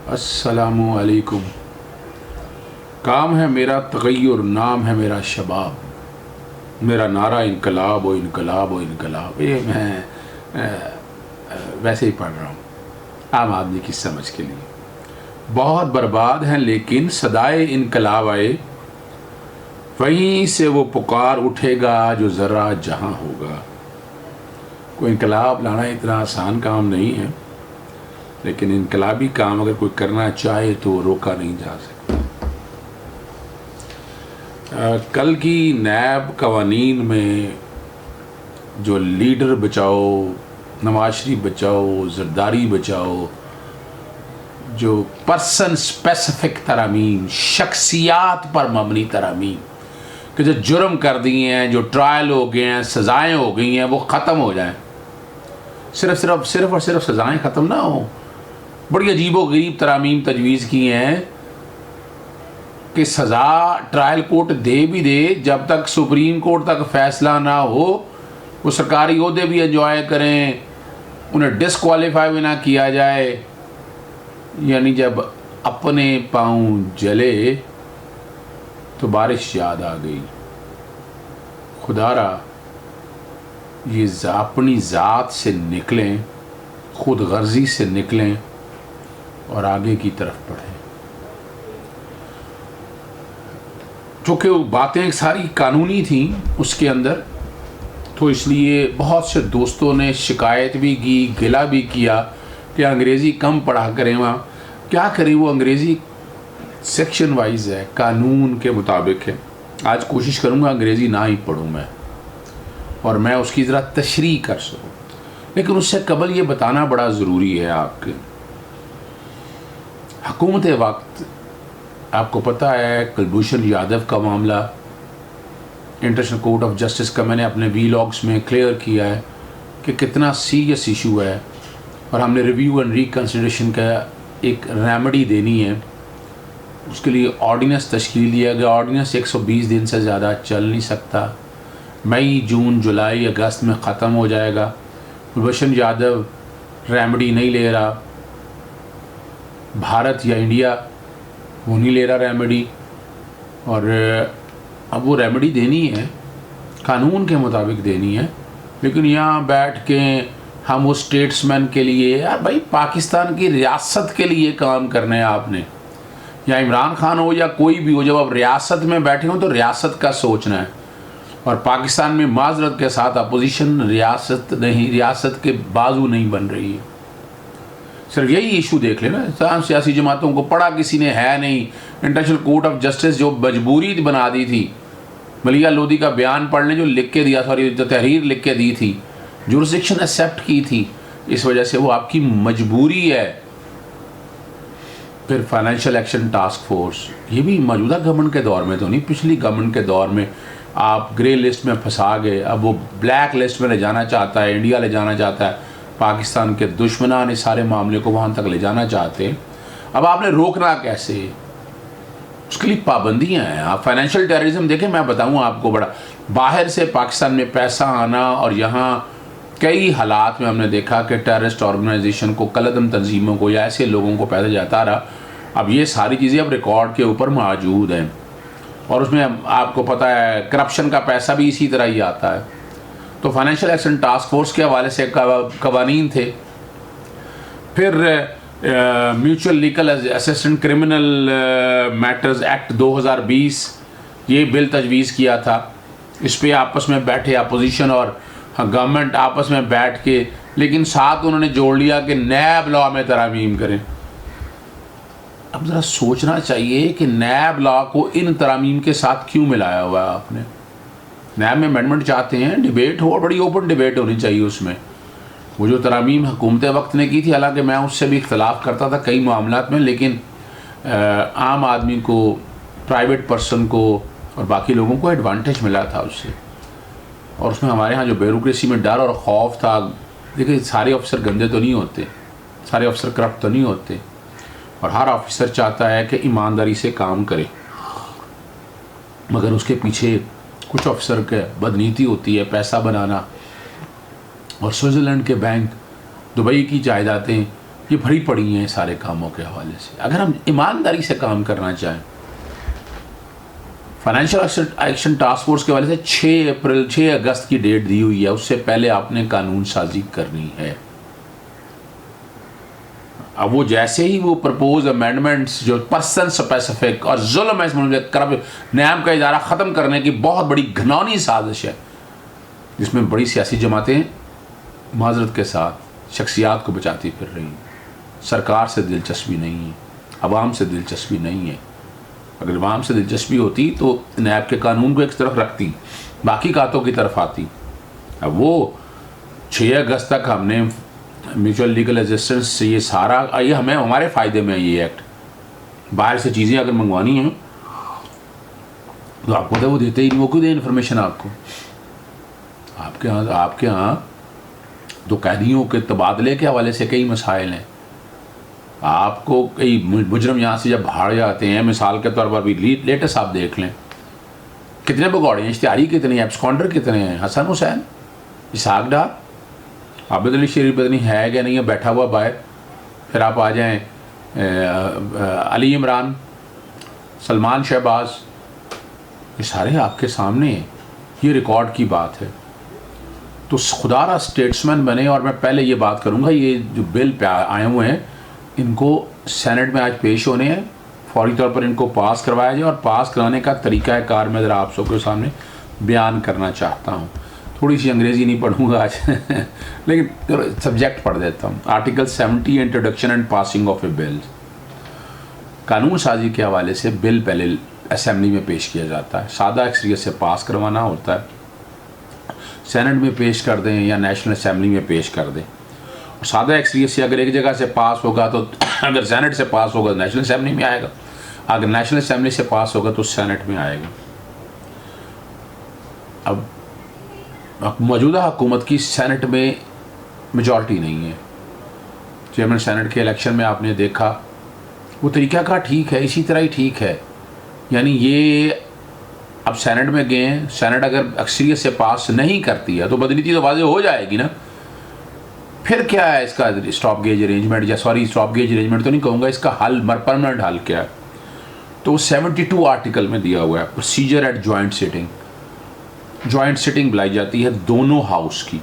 अस्सलामु अलैकुम। काम है मेरा तग़य्युर, नाम है मेरा शबाब, मेरा नारा इनकलाब ओ इनकलाब ओ इनकलाब। ये मैं वैसे ही पढ़ रहा हूँ आम आदमी की समझ के लिए। बहुत बर्बाद हैं लेकिन सदाए इनकलाब आए, वहीं से वो पुकार उठेगा जो ज़रा जहाँ होगा। कोई इनकलाब लाना इतना आसान काम नहीं है, लेकिन इनकलाबी काम अगर कोई करना चाहे तो रोका नहीं जा सकता। कल की नैब कवानीन में जो लीडर बचाओ, नवाज शरीफ बचाओ, जरदारी बचाओ, जो पर्सन स्पेसिफिक तरामीम, शख्सियात पर मबनी तरामीम कि जो जुर्म कर दिए हैं, जो ट्रायल हो गए हैं, सज़ाएँ हो गई हैं, वो ख़त्म हो जाएं। सिर्फ और सिर्फ सज़ाएँ ख़त्म ना हो, बड़ी अजीबो गरीब तरामीम तजवीज़ की हैं कि सज़ा ट्रायल कोर्ट दे भी दे, जब तक सुप्रीम कोर्ट तक फ़ैसला ना हो वो सरकारी ओहदे भी एंजॉय करें, उन्हें डिसक्वालीफाई भी ना किया जाए। यानी जब अपने पाँव जले तो बारिश याद आ गई। खुदारा ये अपनी ज़ात से निकलें, खुद गर्जी से निकलें और आगे की तरफ बढ़ें। चूँकि वो बातें सारी कानूनी थी उसके अंदर, तो इसलिए बहुत से दोस्तों ने शिकायत भी की, गिला भी किया कि अंग्रेज़ी कम पढ़ा करें। वहाँ क्या करें, वो अंग्रेज़ी सेक्शन वाइज है, कानून के मुताबिक है। आज कोशिश करूँगा अंग्रेज़ी ना ही पढ़ूँ मैं, और मैं उसकी ज़रा तशरीह कर सकूँ। लेकिन उससे कबल ये बताना बड़ा ज़रूरी है आपके हुकूमत वक्त, आपको पता है कुलभूषण यादव का मामला इंटरनेशनल कोर्ट ऑफ जस्टिस का मैंने अपने वीलॉग्स में क्लियर किया है कि कितना सीरियस इशू है, और हमने रिव्यू एंड रिकन्सिडरेशन का एक रेमेडी देनी है। उसके लिए ऑर्डिनेंस तश्कील दिया गया। ऑर्डिनेंस 120 दिन से ज़्यादा चल नहीं सकता, मई, जून, जुलाई, अगस्त में ख़त्म हो जाएगा। कुलभूषण यादव रेमेडी नहीं ले रहा, भारत या इंडिया वो नहीं ले रहा रेमेडी, और अब वो रेमेडी देनी है, कानून के मुताबिक देनी है। लेकिन यहाँ बैठ के हम वो स्टेट्समैन के लिए, यार भाई पाकिस्तान की रियासत के लिए काम करना है आपने, या इमरान खान हो या कोई भी हो, जब आप रियासत में बैठे हो तो रियासत का सोचना है। और पाकिस्तान में माजरत के साथ अपोजिशन रियासत के बाजू नहीं बन रही है। सिर्फ यही इशू देख लेना, तमाम सियासी जमातों को पढ़ा किसी ने है नहीं। इंटरनेशनल कोर्ट ऑफ जस्टिस जो मजबूरी बना दी थी, मलिया लोधी का बयान पढ़ लें जो लिख के दिया, सॉरी जो तहरीर लिख के दी थी, जुरिस्डिक्शन एक्सेप्ट की थी, इस वजह से वो आपकी मजबूरी है। फिर फाइनेंशियल एक्शन टास्क फोर्स, ये भी मौजूदा गवर्नमेंट के दौर में तो नहीं, पिछली गवर्नमेंट के दौर में आप ग्रे लिस्ट में फंसा गए, अब वो ब्लैक लिस्ट में ले जाना चाहता है, इंडिया ले जाना चाहता है, पाकिस्तान के दुश्मनान इस सारे मामले को वहाँ तक ले जाना चाहते हैं। अब आपने रोकना कैसे, उसके लिए पाबंदियाँ हैं। आप फाइनेंशियल टेररिज्म देखें, मैं बताऊँ आपको, बड़ा बाहर से पाकिस्तान में पैसा आना, और यहाँ कई हालात में हमने देखा कि टेररिस्ट ऑर्गेनाइजेशन को, कलदम तंजीमों को या ऐसे लोगों को पैदा जाता रहा। अब ये सारी चीज़ें अब रिकॉर्ड के ऊपर मौजूद हैं, और उसमें आपको पता है करप्शन का पैसा भी इसी तरह ही आता है। तो फाइनेंशियल एक्शन टास्क फोर्स के हवाले से कवानीन थे। फिर mutual legal assistant criminal matters act 2020, ये बिल तजवीज़ किया था। इस पर आपस में बैठे अपोजिशन और गवर्नमेंट आपस में बैठ के, लेकिन साथ उन्होंने जोड़ लिया कि नैब लॉ में तरामीम करें। अब ज़रा सोचना चाहिए कि नैब लॉ को इन तरामीम के साथ क्यों मिलाया हुआ है आपने। नैब में अमेंडमेंट चाहते हैं, डिबेट हो, और बड़ी ओपन डिबेट होनी चाहिए उसमें। वो जो तरामीम हुकूमत वक्त ने की थी, हालांकि मैं उससे भी इख्तलाफ करता था कई मामलात में, लेकिन आम आदमी को, प्राइवेट पर्सन को और बाकी लोगों को एडवांटेज मिला था उससे। और उसमें हमारे यहाँ जो ब्यूरोक्रेसी में डर और खौफ था, देखिए सारे अफसर गंदे तो नहीं होते, सारे अफसर करप्ट तो नहीं होते, और हर ऑफिसर चाहता है कि ईमानदारी से काम करे, मगर उसके पीछे कुछ अफसर के बदनीति होती है, पैसा बनाना। और स्विट्ज़रलैंड के बैंक, दुबई की जायदादें, ये भरी पड़ी हैं सारे कामों के हवाले से। अगर हम ईमानदारी से काम करना चाहें, फाइनेंशियल एक्शन टास्क फोर्स के हवाले से 6 अगस्त की डेट दी हुई है, उससे पहले आपने कानून साजी करनी है। अब वो जैसे ही वो प्रपोज अमेंडमेंट्स जो पर्सन स्पेसिफिक और जुल्म है, करब न्याम का इदारा ख़त्म करने की बहुत बड़ी घिनौनी साजिश है, जिसमें बड़ी सियासी जमातें माजरत के साथ शख्सियात को बचाती फिर रही हैं। सरकार से दिलचस्पी नहीं है, अवाम से दिलचस्पी नहीं है। अगर अवाम से दिलचस्पी होती तो नैब के कानून को एक तरफ रखती, बाकी कातों की तरफ आती। अब वो 6 अगस्त तक हमने म्यूचुअल लीगल असिस्टेंस से ये सारा, ये हमें हमारे फ़ायदे में है ये एक्ट। बाहर से चीज़ें अगर मंगवानी हैं तो आपको तो वो देते ही नहीं, वो क्यों दे इन्फॉर्मेशन आपको। आपके यहाँ तो कैदियों के तबादले के हवाले से कई मसाइल हैं। आपको कई मुजरम यहाँ से जब भाड़ जाते हैं, मिसाल के तौर पर भी लेटेस्ट आप देख लें, कितने भगौड़े हैं, इश्तिहारी कितने हैं, एब्सकॉन्डर कितने हैं, हसन हुसैन, इसहाक डार, आबिद अली शरीफ पता नहीं है क्या नहीं है, बैठा हुआ बाहर। फिर आप आ जाएं अली इमरान, सलमान शहबाज, ये सारे आपके सामने हैं। ये रिकॉर्ड की बात है। तो खुदारा स्टेट्समैन बने। और मैं पहले ये बात करूँगा, ये जो बिल पे आए हुए हैं इनको सेनेट में आज पेश होने हैं, फौरी तौर पर इनको पास करवाया जाए। और पास कराने का तरीक़ाकार मैं ज़रा आप सबके सामने बयान करना चाहता हूँ। थोड़ी सी अंग्रेज़ी नहीं पढ़ूँगा आज लेकिन सब्जेक्ट पढ़ देता हूँ। Article 70 introduction and passing of A bill. कानून साजी के हवाले से बिल पहले असेंबली में पेश किया जाता है, सादा अक्सरियत से पास करवाना होता है, सेनेट में पेश कर दें या नेशनल असेंबली में पेश कर दें। सादा अक्सरियत से अगर एक जगह से पास होगा तो अगर सेनेट से पास होगा तो नेशनल असेंबली में आएगा, अगर नेशनल असेंबली से पास होगा तो सेनेट में आएगा। अब मौजूदा हुकूमत की सेनेट में मेजॉरिटी नहीं है। चेयरमैन सेनेट के इलेक्शन में आपने देखा, वो तरीका का ठीक है, इसी तरह ही ठीक है। यानी ये अब सेनेट में गए हैं, सेनेट अगर अक्सरियत से पास नहीं करती है तो बदनीति तो वाज़ेह हो जाएगी ना। फिर क्या है इसका स्टॉप गेज अरेंजमेंट, या सॉरी स्टॉप गेज अरेंजमेंट तो नहीं कहूँगा, इसका हल परमानेंट हल क्या है। तो 72 आर्टिकल में दिया हुआ है procedure eight joint sitting. Joint sitting बुलाई जाती है दोनों हाउस की,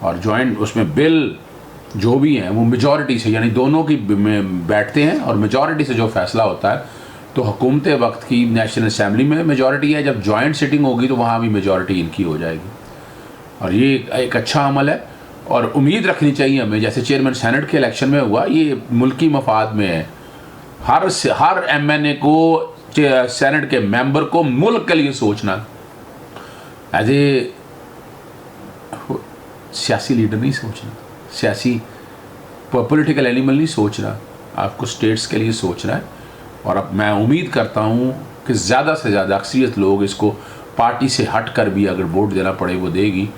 और जॉइंट उसमें बिल जो भी हैं वो मेजॉरिटी से, यानी दोनों की बैठते हैं और मेजॉरिटी से जो फैसला होता है। तो हुकूमत वक्त की नेशनल असेंबली में मेजॉरिटी है, जब जॉइंट सिटिंग होगी तो वहाँ भी मेजॉरिटी इनकी हो जाएगी। और ये एक अच्छा अमल है और उम्मीद रखनी चाहिए हमें, जैसे चेयरमैन सेनेट के इलेक्शन में हुआ, ये मुल्की मफाद में है। हर MNA को, सेनेट के मेंबर को मुल्क के लिए सोचना, एज ए सियासी लीडर नहीं सोचना, सियासी पॉलिटिकल एनिमल नहीं सोचना, आपको स्टेट्स के लिए सोचना है। और अब मैं उम्मीद करता हूँ कि ज़्यादा से ज़्यादा अक्सरियत लोग इसको पार्टी से हट कर भी अगर वोट देना पड़े वो देगी।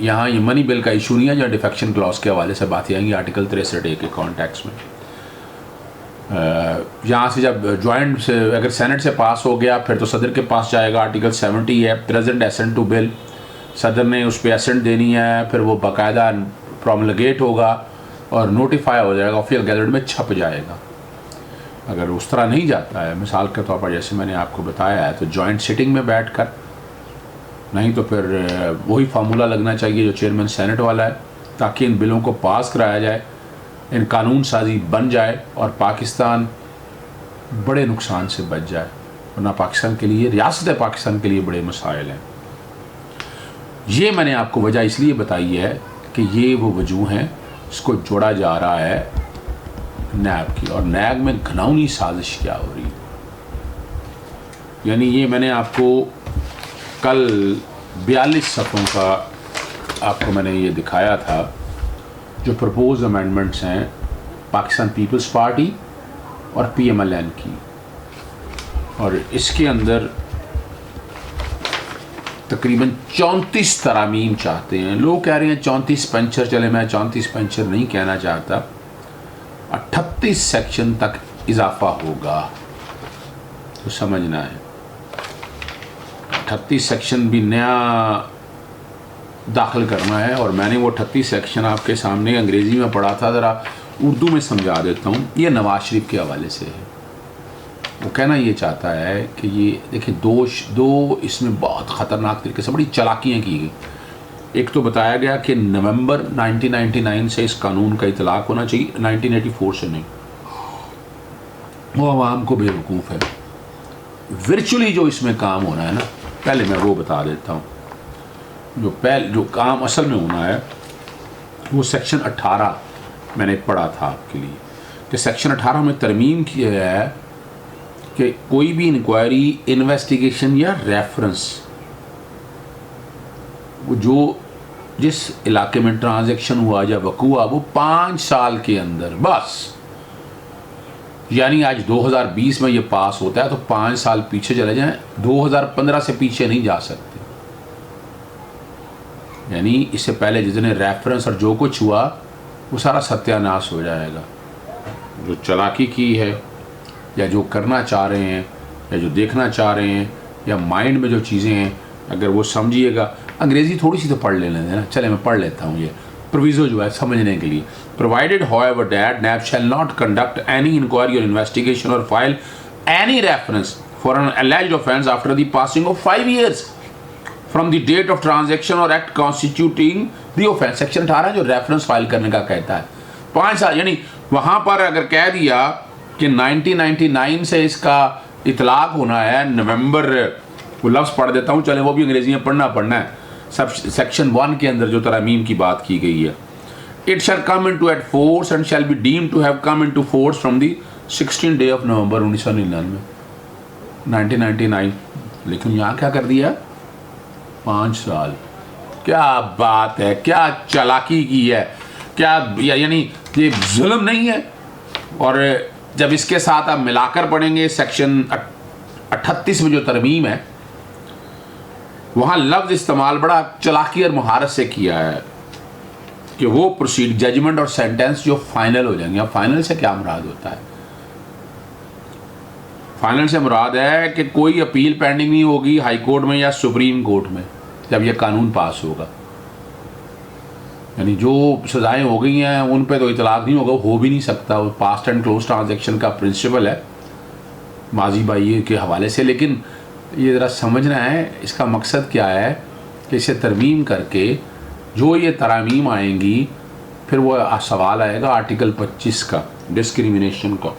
यहाँ ये मनी बिल का इशू नहीं है जहाँ डिफेक्शन क्लॉज के हवाले से बातें आएंगी आर्टिकल 63A के कॉन्टेक्स्ट में। यहाँ से जब जॉइंट से अगर सेनेट से पास हो गया फिर तो सदर के पास जाएगा, आर्टिकल 70 है प्रेजेंट एसेंट टू बिल, सदर ने उस पर एसेंट देनी है, फिर वो बाकायदा प्रोमलगेट होगा और नोटिफाई हो जाएगा, ऑफिशियल गैजेट में छप जाएगा। अगर उस तरह नहीं जाता है, मिसाल के तौर पर जैसे मैंने आपको बताया है, तो जॉइंट सिटिंग में बैठकर, नहीं तो फिर वही फार्मूला लगना चाहिए जो चेयरमैन सेनेट वाला है, ताकि इन बिलों को पास कराया जाए, इन कानून साजी बन जाए और पाकिस्तान बड़े नुकसान से बच जाए। वरना पाकिस्तान के लिए, रियासत पाकिस्तान के लिए बड़े मसाइल हैं। ये मैंने आपको वजह इसलिए बताई है कि ये वो वजूह हैं, इसको जोड़ा जा रहा है नैब की, और नैब में घिनौनी साजिश क्या हो रही है। यानी ये मैंने आपको कल 42 सफ़ों का आपको मैंने ये दिखाया था जो प्रपोज अमेंडमेंट्स हैं पाकिस्तान पीपल्स पार्टी और PMLN की, और इसके अंदर तकरीबन 34 तरामीम चाहते हैं। लोग कह रहे हैं 34 पंचर, चले मैं 34 पंचर नहीं कहना चाहता, 38 सेक्शन तक इजाफा होगा, तो समझना है 38 सेक्शन भी नया दाखिल करना है। और मैंने वो 38 सेक्शन आपके सामने अंग्रेज़ी में पढ़ा था, ज़रा उर्दू में समझा देता हूँ। ये नवाज शरीफ के हवाले से है। वो कहना ये चाहता है कि ये देखिए दो इसमें बहुत ख़तरनाक तरीके से बड़ी चालाकियाँ की गई। एक तो बताया गया कि नवंबर 1999 से इस कानून का इतलाक़ होना चाहिए, 1984 से नहीं। वो आवाम को बेवकूफ़ है। वर्चुअली जो इसमें काम होना है ना, पहले मैं वो बता देता हूँ। जो काम असल में होना है वो सेक्शन 18 मैंने पढ़ा था आपके लिए कि सेक्शन 18 में तरमीम किया है कि कोई भी इंक्वायरी, इन्वेस्टिगेशन या रेफरेंस वो जो जिस इलाके में ट्रांजैक्शन हुआ या वक़ूआ वो 5 साल के अंदर बस, यानी आज 2020 में ये पास होता है तो 5 साल पीछे चले जाएं, 2015 से पीछे नहीं जा सकते। यानी इससे पहले जितने रेफरेंस और जो कुछ हुआ वो सारा सत्यानाश हो जाएगा। जो चालाकी की है या जो करना चाह रहे हैं या जो देखना चाह रहे हैं या माइंड में जो चीज़ें हैं, अगर वो समझिएगा। अंग्रेज़ी थोड़ी सी तो पढ़ लेने देना, चले मैं पढ़ लेता हूँ। ये प्रोविज़ो जो है समझने के लिए, provided however that NAB shall not conduct any inquiry or investigation or file any reference for an alleged offence after the passing of 5 years from the date of transaction or act constituting the offence. Section 18 जो reference file करने का कहता है 5 साल, यानी वहाँ पर अगर कह दिया कि 1999 से इसका इतलाक़ होना है, नवंबर, वो लफ्ज़ पढ़ देता हूँ, चले वो भी अंग्रेज़ी में पढ़ना है। सब सेक्शन 1 के अंदर जो तरमीम की बात की गई है, it shall come into at force and shall be deemed to have come into force from the 16 day of November 1999। लेकिन यहाँ क्या कर दिया, 5 साल। क्या बात है, क्या चालाकी की है, क्या यानी ये जुल्म नहीं है। और जब इसके साथ आप मिलाकर पढ़ेंगे सेक्शन 38 में जो तरमीम है, वहाँ लफ्ज़ इस्तेमाल बड़ा चालाकी और महारत से किया है कि वो प्रोसीड जजमेंट और सेंटेंस जो फाइनल हो जाएंगे। अब फाइनल से क्या मुराद होता है? फाइनल से मुराद है कि कोई अपील पेंडिंग नहीं होगी हाई कोर्ट में या सुप्रीम कोर्ट में जब ये कानून पास होगा। यानी जो सज़ाएं हो गई हैं उन पे तो इतलाक़ नहीं होगा, हो भी नहीं सकता। वो पास्ट एंड क्लोज ट्रांजैक्शन का प्रिंसिपल है माजी बाई के हवाले से। लेकिन ये ज़रा समझना है इसका मकसद क्या है कि इसे तरमीम करके जो ये तरामीम आएंगी, फिर वो सवाल आएगा आर्टिकल 25 का, डिस्क्रिमिनेशन का।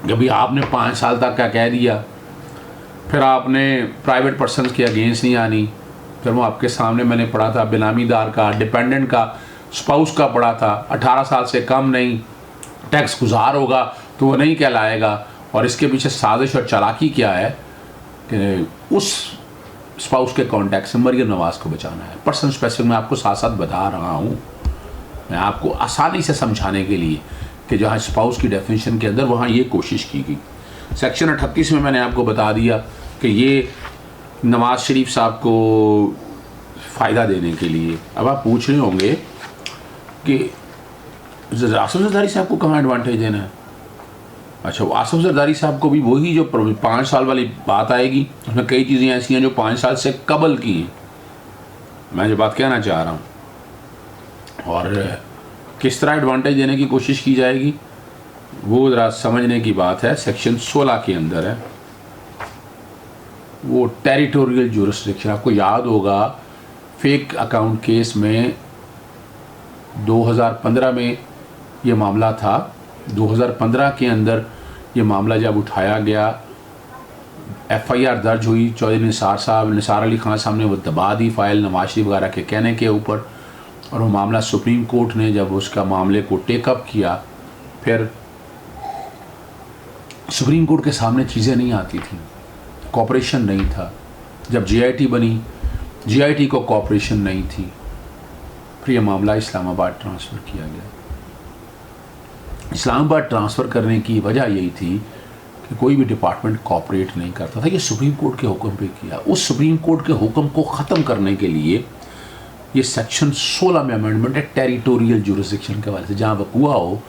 जब आपने 5 साल तक क्या कह दिया, फिर आपने प्राइवेट पर्सन के अगेंस्ट नहीं आनी। फिर वो आपके सामने मैंने पढ़ा था बेनामीदार का, डिपेंडेंट का, स्पाउस का पढ़ा था। 18 साल से कम नहीं, टैक्स गुजार होगा तो वो नहीं कहलाएगा। और इसके पीछे साजिश और चालाकी क्या है कि उस स्पाउस के कॉन्टैक्ट से मरियम नवाज़ को बचाना है। पर्सन स्पेसिफिक मैं आपको साथ साथ बता रहा हूँ, मैं आपको आसानी से समझाने के लिए कि जहाँ स्पाउस की डेफिनेशन के अंदर वहाँ ये कोशिश की गई। सेक्शन 38 में मैंने आपको बता दिया कि ये नवाज शरीफ साहब को फ़ायदा देने के लिए। अब आप पूछ रहे होंगे कि आसिफ जरदारी साहब को कहाँ एडवांटेज देना है। अच्छा, आसिफ जरदारी साहब को भी वही जो 5 साल वाली बात आएगी, उसमें कई चीज़ें ऐसी हैं जो 5 साल से कबल की हैं। मैं जो बात कहना चाह रहा हूँ, और किस तरह एडवांटेज देने की कोशिश की जाएगी वो ज़रा समझने की बात है। सेक्शन 16 के अंदर है वो टेरिटोरियल जुरिस्डिक्शन। आपको याद होगा फेक अकाउंट केस में 2015 में ये मामला था। 2015 के अंदर ये मामला जब उठाया गया, FIR दर्ज हुई, चौधरी निसार अली खान साहब ने वो दबा दी फाइल नवाज शरीफ वगैरह के कहने के ऊपर। और वो मामला सुप्रीम कोर्ट ने जब उसका मामले को टेकअप किया, फिर सुप्रीम कोर्ट के सामने चीज़ें नहीं आती थी, कॉपरेशन नहीं था। जब GIT बनी, GIT को कॉपरेशन नहीं थी, फिर यह मामला इस्लामाबाद ट्रांसफ़र किया गया। इस्लामाबाद ट्रांसफ़र करने की वजह यही थी कि कोई भी डिपार्टमेंट कॉपरेट नहीं करता था। ये सुप्रीम कोर्ट के हुक्म पे किया। उस सुप्रीम कोर्ट के हुक्म को ख़त्म करने के लिए ये सेक्शन 16 में अमेंडमेंट है टेरिटोरियल जुरिस्डिक्शन के हवाले से। जहाँ वक़ूआ हो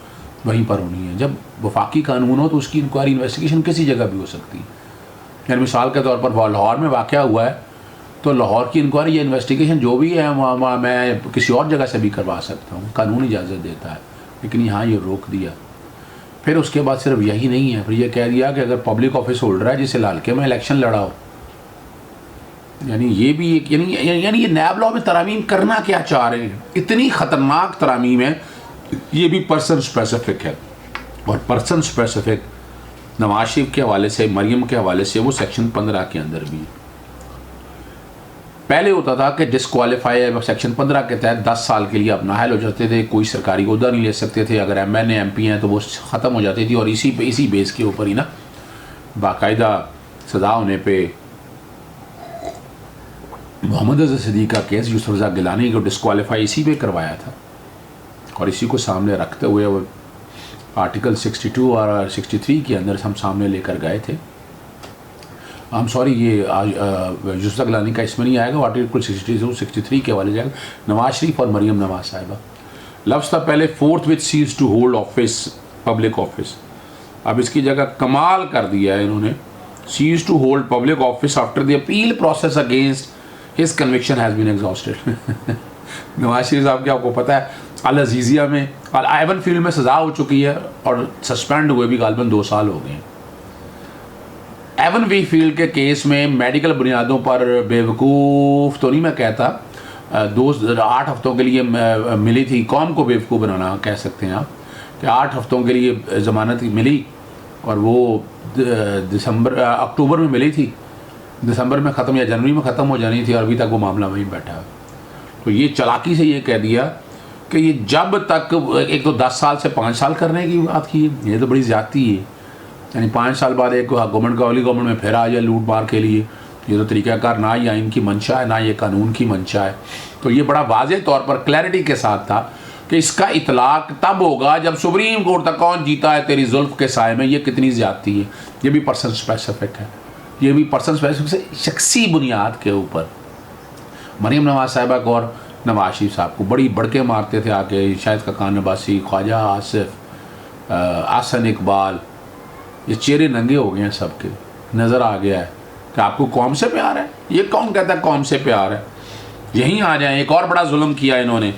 वहीं पर होनी है। जब वफाकी कानून हो तो उसकी इंक्वायरी इन्वेस्टिगेशन किसी जगह भी हो सकती है। यानी मिसाल के तौर पर लाहौर में वाक़या हुआ है तो लाहौर की इंक्वायरी या इन्वेस्टिगेशन जो भी है वहाँ मैं किसी और जगह से भी करवा सकता हूँ, कानून इजाज़त देता है, लेकिन यहाँ ये रोक दिया। फिर उसके बाद सिर्फ यही नहीं है, फिर ये कह दिया कि अगर पब्लिक ऑफिस होल्डर है जिसे लाल के में इलेक्शन लड़ाओ। यानी ये भी एक यानी ये नैब लॉ में तरामीम करना क्या चाह रहे हैं, इतनी ख़तरनाक तरामीम है। ये भी पर्सन स्पेसिफिक है, और पर्सन स्पेसिफिक नवाज शरीफ के हवाले से, मरियम के हवाले से वो सेक्शन 15 के अंदर भी है। पहले होता था कि डिस्क्वालीफाई सेक्शन 15 के तहत 10 साल के लिए आप नाअहल हो जाते थे, कोई सरकारी ओहदा नहीं ले सकते थे, अगर MNA MP हैं तो वो ख़त्म हो जाती थी, और इसी बेस के ऊपर ही ना बाकायदा सज़ा होने पे मोहम्मद अज़हर सिद्दीक़ का केस यूसुफ रज़ा गिलानी को डिस्क्वालीफाई इसी पे करवाया था, और इसी को सामने रखते हुए वो आर्टिकल 62 और 63 के अंदर हम सामने लेकर गए थे। हम सॉरी, ये यूसुफ गिलानी का इसमें नहीं आएगा, आर्टिकल 62 63 के हवाले जाएगा। नवाज शरीफ और मरियम नवाज साहिबा लफ्ज़ था पहले forth which ceases to hold office, public office. अब इसकी जगह कमाल कर दिया है इन्होंने, ceases to hold public office after the appeal process against his conviction has been exhausted. Nawaz Sharif साहब की आपको पता है अल अजीज़िया में और आइवन फील्ड में सज़ा हो चुकी है, और सस्पेंड हुए भी गालिबन 2 साल हो गए हैं। एवन वी फील्ड के केस में मेडिकल बुनियादों पर बेवकूफ़ तो नहीं मैं कहता, 8 हफ्तों के लिए मिली थी, कौम को बेवकूफ़ बनाना कह सकते हैं आप, कि 8 हफ्तों के लिए ज़मानत मिली, और वो अक्टूबर में मिली थी, दिसंबर में ख़त्म या जनवरी में ख़त्म हो जानी थी, और अभी तक वो मामला वहीं बैठा है। तो ये चालाकी से ये कह दिया कि ये जब तक, एक तो 10 साल से 5 साल करने की बात की, ये तो बड़ी ज़्यादती है। यानी 5 साल बाद एक गवर्नमेंट का, अगली गवर्नमेंट में फिर आ जाए लूट मार के लिए, ये तो तरीक़ाकार ना ही आइन की मंशा है, ना ये कानून की मंशा है। तो ये बड़ा वाज़ेह तौर पर क्लैरिटी के साथ था कि इसका इतलाक़ तब होगा जब सुप्रीम कोर्ट तक कौन जीता है तेरी जुल्फ़ के साए में, ये कितनी ज़्यादती है। ये भी पर्सन स्पेसिफिक है, ये भी पर्सन स्पेसिफिक से शख्सी बुनियाद के ऊपर। मरियम नवाज साहिबा को और नवाज शरीफ साहब को बड़ी बढ़के मारते थे आके, शाहिद खाकान अब्बासी, ख्वाजा आसिफ, आसन इकबाल, ये चेहरे नंगे हो गए हैं सबके, नज़र आ गया है कि आपको कौम से प्यार है। ये कौन कहता है कौम से प्यार है? यहीं आ जाए। एक और बड़ा जुल्म किया इन्होंने,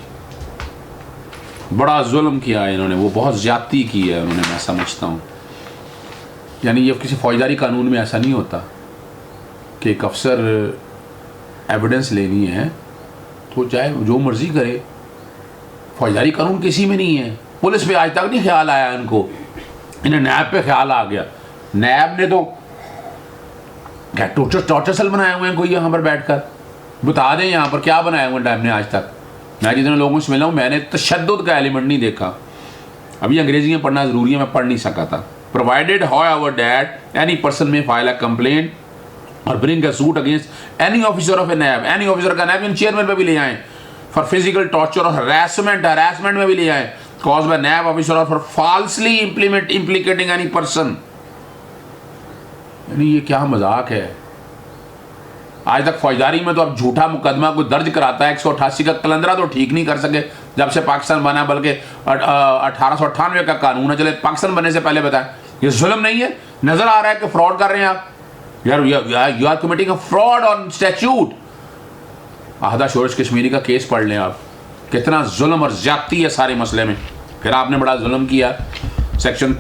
बड़ा जुल्म किया है इन्होंने, वो बहुत ज़्यादती की है उन्होंने, मैं समझता हूँ। यानी ये किसी फौजदारी कानून में ऐसा नहीं होता कि एक अफसर एविडेंस लेनी है तो चाहे जो मर्ज़ी करे, फौजदारी कानून किसी में नहीं है। पुलिस पे आज तक नहीं ख्याल आया इनको, इन्हें नैब पे ख्याल आ गया। नैब ने तो क्या टॉर्चर सेल बनाए हुए हैं कोई यहाँ पर बैठकर, बता दें यहाँ पर क्या बनाए हुए नैब ने आज तक। मैं जितने लोगों से मिला हूँ मैंने तशद्दुद का एलिमेंट नहीं देखा। अभी अंग्रेजी में पढ़ना ज़रूरी है, मैं पढ़ नहीं सका था। Provided however that any person may file a complaint or bring a suit against any officer of a NAB, any officer का नैब चेयरमैन पे भी ले आएँ, फॉर फिजिकल टॉर्चर और हरासमेंट में भी ले आएँ, caused by NAB officer or for falsely implicating any person। यानी ये क्या मजाक है। आज तक फौजदारी में तो अब झूठा मुकदमा कोई दर्ज कराता है 188 का कलंदरा तो ठीक नहीं कर सके जब से पाकिस्तान बना, बल्कि 1898 का कानून है। चले पाकिस्तान बनने से पहले बताएं, ये जुल्म नहीं है? नजर आ रहा है कि फ्रॉड कर रहे हैं आप। You are committing a fraud on statute. Agha Shorish Kashmiri का केस पढ़ लें आप, कितना जुल्म और ज्यादती है सारे मसले में। फिर आपने बड़ा जुल्म किया, सेक्शन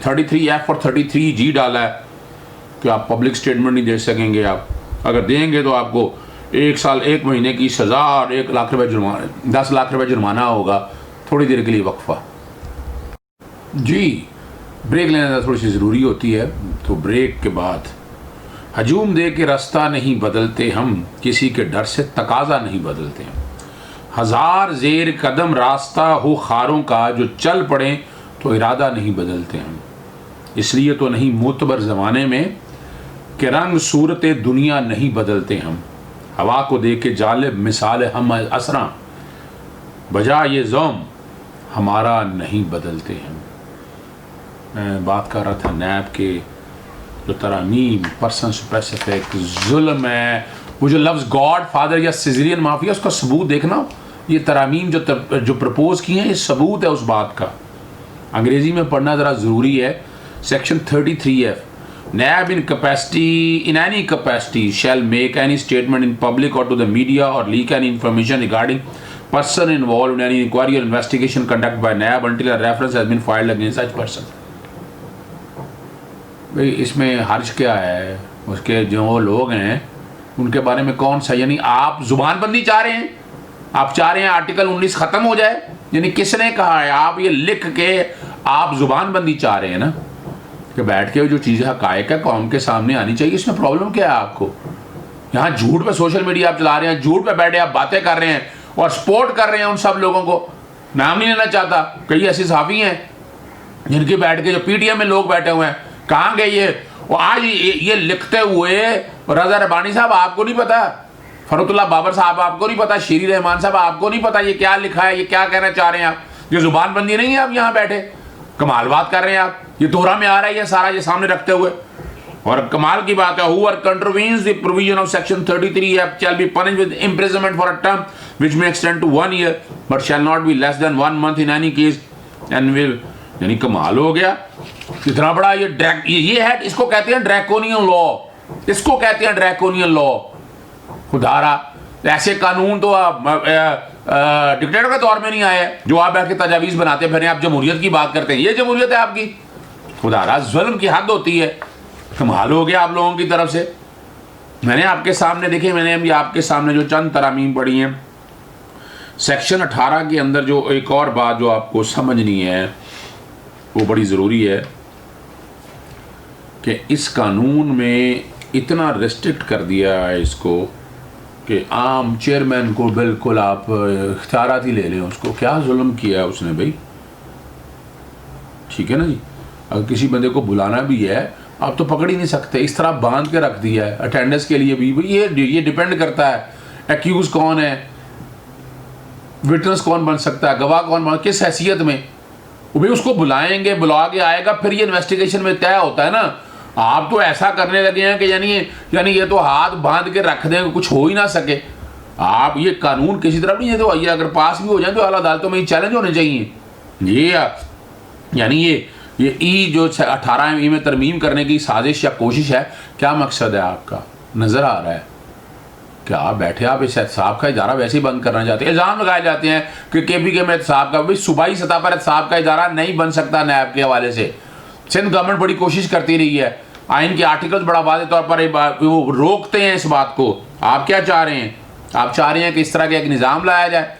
33F और 33G डाला है कि आप पब्लिक स्टेटमेंट नहीं दे सकेंगे। आप अगर देंगे तो आपको 1 साल 1 महीने की सज़ा और 1 लाख रुपये जुर्माना, 10 लाख रुपये जुर्माना होगा। थोड़ी देर के लिए वक्फा जी, ब्रेक लेना थोड़ी सी ज़रूरी होती है। तो ब्रेक के बाद हजूम दे के रास्ता नहीं बदलते हम, किसी के डर से तकाजा नहीं बदलते हम। 1000 ज़ेर कदम रास्ता हो खारों का, जो चल पड़े तो इरादा नहीं बदलते हम। इसलिए तो नहीं मोतबर ज़माने में कि रंग सूरत दुनिया नहीं बदलते हम। हवा को दे के जालिब मिसाल हम असरा, बजा ये ज़ौम हमारा नहीं बदलते हम। मैं बात कर रहा था नैब के जो तरामीम, पर्सन स्पेसिफिक जुल्म है, वो जो लफ्ज़ गॉड फादर या सिजरियन माफिया, उसका सबूत देखना। ये तरामीम जो प्रपोज किए हैं, ये सबूत है उस बात का। अंग्रेज़ी में पढ़ना ज़रा ज़रूरी है। Section 33F NAB in any capacity shall make any statement in public or to the media or leak any information regarding person involved in any inquiry or investigation conducted by NAB until a reference has been filed against such person. भाई इसमें हर्ज क्या है? उसके जो लोग हैं उनके बारे में कौन सा, यानी आप जुबानबंदी चाह रहे हैं, आप चाह रहे हैं आर्टिकल 19 खत्म हो जाए, यानी किसने कहा है? आप ये लिख के आप जुबानबंदी चाह रहे हैं ना, कि बैठ के जो चीज़ें हकायक है कौम के सामने आनी चाहिए। इसमें प्रॉब्लम क्या है आपको? यहाँ झूठ पे सोशल मीडिया आप चला रहे हैं, झूठ पे बैठे आप बातें कर रहे हैं और सपोर्ट कर रहे हैं उन सब लोगों को। नाम नहीं लेना चाहता, कई ऐसे सहाफ़ी हैं जिनके बैठ के जो PTM में लोग बैठे हुए हैं, कहाँ गए ये? वो आज ये लिखते हुए रज़ा रबानी साहब आपको नहीं पता, फरुतुल्लाह बाबर साहब आपको नहीं पता, शीरी रहमान साहब आपको नहीं पता ये क्या लिखा है, ये क्या कहना चाह रहे हैं आप? ये जुबानबंदी नहीं है? आप यहाँ बैठे कमाल बात कर रहे हैं आप, ये दोहरा में आ रहा है ये सारा, ये सामने रखते हुए। और कमाल की बात है, whoever contravenes the provision of section 33 F shall be punished with imprisonment for a term which may extend to 1 year but shall not be less than 1 month in any case and will, यानी कमाल हो गया इतना बड़ा ये है, इसको कहते हैं ड्रैकोनियन लॉ, इसको कहते हैं ड्रैकोनियन लॉ। खुदारा ऐसे कानून तो डिक्टेटर के दौर में नहीं आए जो आप बैठ के तजावीज़ बनाते फिर आप जमहूरियत की बात करते हैं, ये जमहूरियत है आपकी? खुदारा जुल्म की हद होती है, कमाल हो गया आप लोगों की तरफ से। मैंने आपके सामने देखे, मैंने अभी आपके सामने जो चंद तरामीम पढ़ी हैं, सेक्शन 18 के अंदर जो एक और बात जो आपको समझनी है वो बड़ी ज़रूरी है कि इस कानून में इतना रिस्ट्रिक्ट कर दिया है इसको कि आम चेयरमैन को बिल्कुल आप इख्तियारात ही ले लें, उसको क्या जुल्म किया है उसने भाई, ठीक है ना जी। अगर किसी बंदे को बुलाना भी है आप तो पकड़ ही नहीं सकते, इस तरह बांध के रख दिया है अटेंडेंस के लिए भी। ये डिपेंड करता है एक्यूज कौन है, विटनेस कौन बन सकता है, गवाह कौन बन, किस हैसियत में वो भी उसको बुलाएंगे, बुला के आएगा, फिर ये इन्वेस्टिगेशन में तय होता है ना। आप तो ऐसा करने लगे हैं कि यानी ये तो हाथ बांध के रख दें, कुछ हो ही ना सके। आप ये कानून किसी तरफ नहीं है, तो ये अगर पास भी हो जाए तो आला अदालतों में ये चैलेंज होने चाहिए। ये यानी ये ई जो 18 में तरमीम करने की साजिश या कोशिश है, क्या मकसद है आपका? नज़र आ रहा है क्या? आप बैठे आप इस एहतसाब का इदारा वैसे ही बंद करना चाहते हैं। इल्ज़ाम लगाए जाते हैं कि KPK में एहतसाब का, भाई सूबाई सतह पर एहतसाब का इदारा नहीं बन सकता नैब के हवाले से। सिंध गवर्नमेंट बड़ी कोशिश करती रही है, आइन के आर्टिकल्स बड़ा वाज़ेह तौर पर वो रोकते हैं इस बात को। आप क्या चाह रहे हैं? आप चाह रहे हैं कि इस तरह का एक निज़ाम लाया जाए,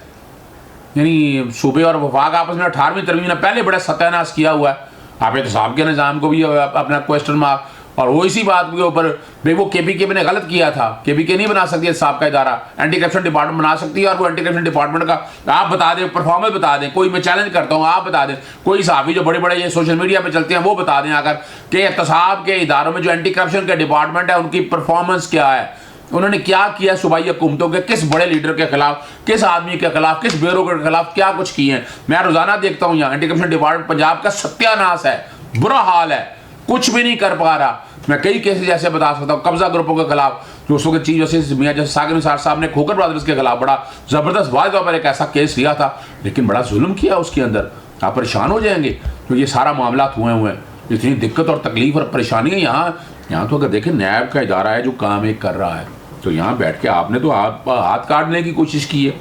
यानी सूबे और वफाक आपस में 18वीं तरमीम ने पहले बड़ा सत्यानाश किया हुआ है। आप एहतसाब के निज़ाम को भी अपना क्वेश्चन मार्क, और वो इसी बात के ऊपर भाई वो KPK ने गलत किया था, KPK नहीं बना सकती एहतसाब का इदारा, एंटी करप्शन डिपार्टमेंट बना सकती है। और वो एंटी करप्शन डिपार्टमेंट का आप बता दें, परफॉर्मेंस बता दें, कोई मैं चैलेंज करता हूँ, आप बता दें, कोई सहाफ़ी जो बड़े बड़े ये सोशल मीडिया पे चलते हैं वो बता दें आकर कि एहतसाब के इदारों में जो एंटी करप्शन के डिपार्टमेंट है उनकी परफॉर्मेंस क्या है, उन्होंने क्या किया सूबाई हुकूमतों के, किस बड़े लीडर के खिलाफ, किस आदमी के खिलाफ, किस ब्यूरोक्रेट के खिलाफ क्या कुछ किए हैं। मैं रोज़ाना देखता हूँ यहाँ एंटी करप्शन डिपार्टमेंट पंजाब का सत्यानाश है, बुरा हाल है, कुछ भी नहीं कर पा रहा। मैं कई केसेस जैसे बता सकता हूँ कब्जा ग्रुपों के खिलाफ, जो उसके चीफ जस्टिस मियां जैसे साकिब निसार साहब ने खोकर ब्रदर्स के खिलाफ बड़ा ज़बरदस्त वाज़ेह तौर पर एक ऐसा केस लिया था, लेकिन बड़ा जुल्म किया उसके अंदर। आप परेशान हो जाएंगे तो ये सारा मामला हुए हैं, इतनी दिक्कत और तकलीफ और परेशानी है यहाँ तो अगर देखें नैब का इदारा है जो काम एक कर रहा है, तो यहाँ बैठ के आपने तो हाथ काटने की कोशिश की है।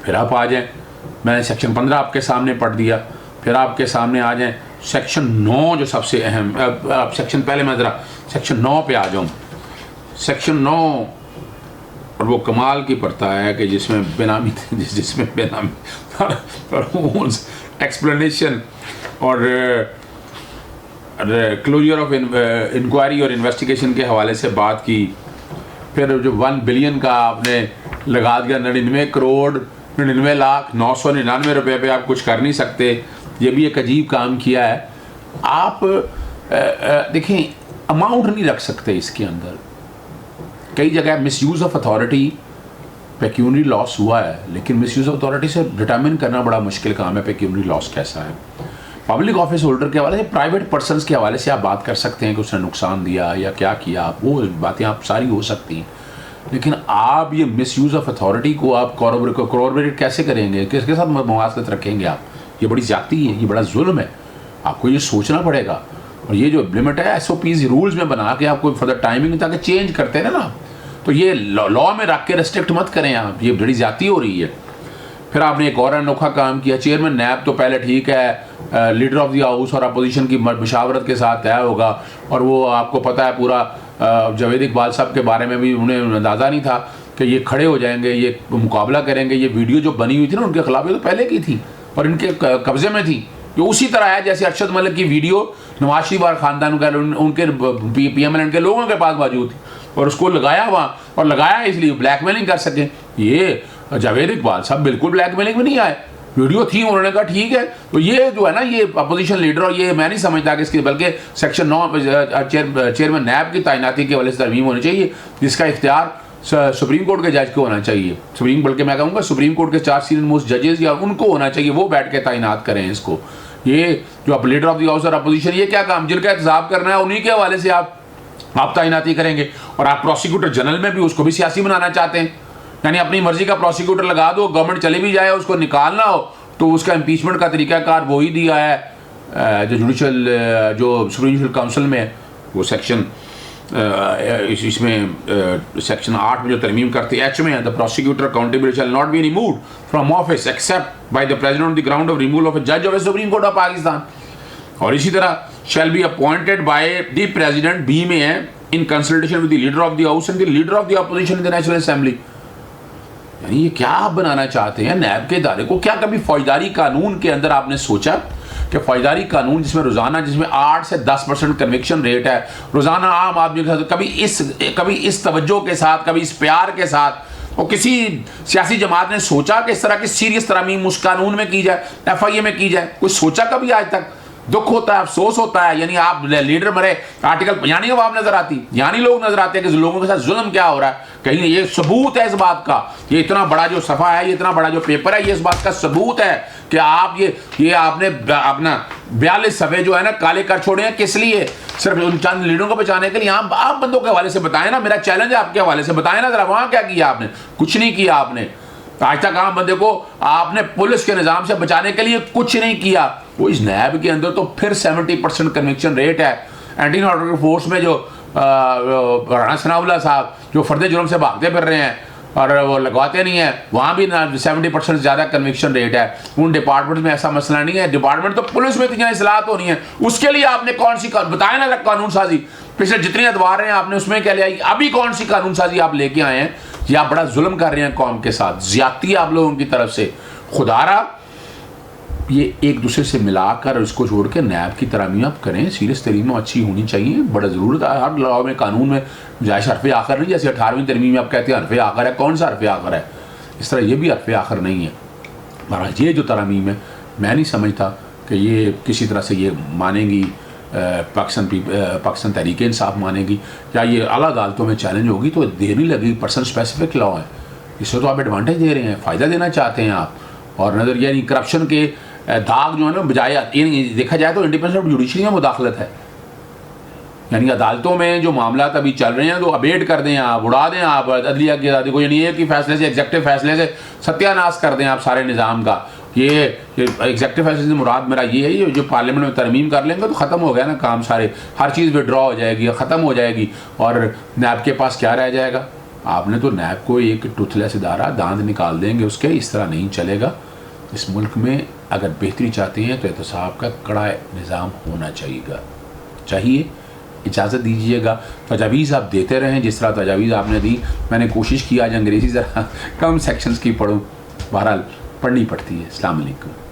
फिर आप आ जाएँ, मैंने सेक्शन 15 आपके सामने पढ़ दिया, फिर आपके सामने आ जाएँ सेक्शन 9 जो सबसे अहम, अब सेक्शन पहले मैं ज़रा सेक्शन 9 पे आ जाऊँ। सेक्शन 9 और वो कमाल की पड़ता है कि जिसमें बेनामी एक्सप्लेनेशन और closure of inquiry or investigation के हवाले से बात की। फिर जो 1 बिलियन का आपने लगा दिया, 99,99,999 रुपये पे आप कुछ कर नहीं सकते, ये भी एक अजीब काम किया है। आप देखें अमाउंट नहीं रख सकते इसके अंदर, कई जगह misuse of authority pecuniary loss हुआ है, लेकिन मिसयूज़ ऑफ अथॉरिटी से डिटरमिन करना बड़ा मुश्किल काम है पेक्यूनरी लॉस कैसा है। पब्लिक ऑफिस होल्डर के हवाले से, प्राइवेट पर्सनस के हवाले से आप बात कर सकते हैं कि उसने नुकसान दिया या क्या किया, आप वो बातें आप सारी हो सकती हैं, लेकिन आप ये मिसयूज़ ऑफ अथॉरिटी को आप कॉर्पोरेट कैसे करेंगे, किसके साथ मुवासलत रखेंगे आप? ये बड़ी ज़्यादती है, ये बड़ा जुल्म है, आपको ये सोचना पड़ेगा। और ये जो लिमिट है SOPs रूल्स में बना के आपको फॉर द टाइमिंग ताकि चेंज करते हैं ना, तो ये लॉ में रख के रेस्ट्रिक्ट मत करें आप, ये बड़ी ज़्यादती हो रही है। फिर आपने एक और अनोखा काम किया, चेयरमैन नैब तो पहले ठीक है, लीडर ऑफ द हाउस और अपोजिशन की मशावरत के साथ तय होगा, और वो आपको पता है पूरा जावेद इकबाल साहब के बारे में भी उन्हें अंदाज़ा नहीं था कि ये खड़े हो जाएंगे, ये मुकाबला करेंगे। ये वीडियो जो बनी हुई थी ना उनके खिलाफ, ये तो पहले की थी और इनके कब्जे में थी। ये उसी तरह है जैसे अरशद मलिक की वीडियो नवाज शरीफ और ख़ानदान का उनके PMLN के लोगों के पास मौजूद थी, और उसको लगाया वहाँ, और लगाया इसलिए ब्लैकमेलिंग कर सकें। ये जावेद इकबाल साहब बिल्कुल ब्लैकमेलिंग में नहीं आए, वीडियो थी, उन्होंने कहा ठीक है। तो ये जो है ना, ये अपोजिशन लीडर, और ये मैं नहीं समझता कि इसकी, बल्कि सेक्शन 9 चेयरमैन नैब की तैनाती के हवाले से तरमीम होनी चाहिए, जिसका इख्तियार सुप्रीम कोर्ट के जज को होना चाहिए। बल्कि मैं कहूँगा सुप्रीम कोर्ट के 4 सीनियर मोस्ट जजेस या उनको होना चाहिए, वो बैठ के तैनात करें इसको। ये जो आप लीडर ऑफ द हाउस और अपोजिशन, ये क्या काम, जिनका एहतसाब करना है उन्हीं के हवाले से आप तैनाती करेंगे। और आप प्रोसिक्यूटर जनरल में भी उसको भी सियासी बनाना चाहते हैं, यानी अपनी मर्जी का प्रोसिक्यूटर लगा दो, गवर्नमेंट चली भी जाए, उसको निकालना हो तो उसका इम्पीचमेंट का तरीकाकार वही दिया है जो जुडिशल, जो सुप्रीम जुडिशल काउंसिल में वो सेक्शन इसमें सेक्शन 8 में जो तरमीम करती है H में, the prosecutor accountable shall not be removed from office except by the president on the ground of removal of a जज of a Supreme Court of Pakistan. और इसी तरह shall be appointed by the president, B में है, in consultation with the leader of the house and the leader of the opposition in the National Assembly. यानी ये क्या आप बनाना चाहते हैं नैब के इदारे को? क्या कभी फौजदारी कानून के अंदर आपने सोचा कि फौजदारी कानून जिसमें रोज़ाना, जिसमें 8 से 10% कन्विक्शन रेट है रोज़ाना आम आदमी के साथ, कभी इस तवज्जो के साथ, कभी इस प्यार के साथ, और किसी सियासी जमात ने सोचा कि इस तरह की सीरियस तरमीम उस कानून में की जाए, FIA में की जाए? कोई सोचा कभी आज तक? दुख होता है, अफसोस होता है। यानी आप लीडर मरे, आर्टिकल यानी अब आप नजर आती, यानी लोग नजर आते हैं कि लोगों के साथ जुल्म क्या हो रहा है। कहीं ये सबूत है इस बात का, ये इतना बड़ा जो सफ़ा है, ये इतना बड़ा जो पेपर है, ये इस बात का सबूत है कि आप ये आपने अपना 42 सफ़े जो है ना काले कर छोड़े हैं। किस लिए? सिर्फ उन चंद लीडरों को बचाने के लिए। आप बंदों के हवाले से बताएं ना, मेरा चैलेंज है आपके हवाले से, बताएं ना जरा वहाँ क्या किया आपने? कुछ नहीं किया आपने। आज तक आम बंदे को आपने पुलिस के निज़ाम से बचाने के लिए कुछ नहीं किया। वो इस नैब के अंदर तो फिर 70% कन्विक्शन रेट है। एंटी नार्कोटिक फोर्स में जो राणा सनाउल्लाह साहब जो फर्द जुर्म से भागते फिर रहे हैं और वो लगवाते नहीं है, वहाँ भी 70% ज़्यादा कन्विक्शन रेट है। उन डिपार्टमेंट में ऐसा मसला नहीं है। डिपार्टमेंट तो पुलिस में इतनी इस्लाहत होनी है, उसके लिए आपने कौन सी बताया ना कानून साजी? पिछले जितने अदवार हैं आपने उसमें क्या लिया? अभी कौन सी कानून साजी आप लेके आए हैं? या बड़ा जुल्म कर रहे हैं कौम के साथ, ज्यादती आप लोगों की तरफ से। खुदारा ये एक दूसरे से मिलाकर इसको छोड़ के नैब की तरमीम आप करें। सीरियस तरीम अच्छी होनी चाहिए, बड़ा ज़रूरत है हर लॉ में, कानून में। जायश हरफ आखिर नहीं, जैसे 18वीं तरमीम में आप कहते हैं हरफ आखिर है, कौन सा हरफ आखिर है? इस तरह ये भी हरफ आखिर नहीं है। महाराज ये जो तरमीम है, मैं नहीं समझता कि ये किसी तरह से ये मानेंगी पाकिस्तान तहरीक इंसाफ मानेगी, या ये आला अदालतों में चैलेंज होगी तो देर नहीं लगेगी। पर्सन स्पेसिफिक लॉ है, इससे तो आप एडवांटेज दे रहे हैं, फ़ायदा देना चाहते हैं आप। और नज़र यानी करप्शन के दाग जो है ना बजाय, देखा जाए तो इंडिपेंडेंट जुडिशरी में मुदाखलत है। यानी अदालतों में जो मामला अभी चल रहे हैं तो अबेट कर दें आप, उड़ा दें आप अदलिया की आज़ादी को, यानी एक ही फैसले से, एग्जेक्टिव फैसले से सत्यानाश कर दें आप सारे निज़ाम का। ये एग्जेक्टिव फैसले से मुराद मेरा ये है, जो पार्लियामेंट में तरमीम कर लेंगे तो ख़त्म हो गया ना काम सारे, हर चीज़ विड्रॉ हो जाएगी, ख़त्म हो जाएगी, और नैब के पास क्या रह जाएगा? आपने तो नैब को एक टूथलेस इदारा, दांत निकाल देंगे उसके। इस तरह नहीं चलेगा। इस मुल्क में अगर बेहतरी चाहते हैं तो एहतसाब का कड़ा निज़ाम होना चाहिए। इजाज़त दीजिएगा, तजावीज़ आप देते रहें जिस तरह तजावीज़ आपने दी। मैंने कोशिश की आज अंग्रेज़ी ज़रा कम सेक्शंस की पढ़ूँ, बहरहाल पढ़नी पड़ती है। अस्सलाम वालेकुम।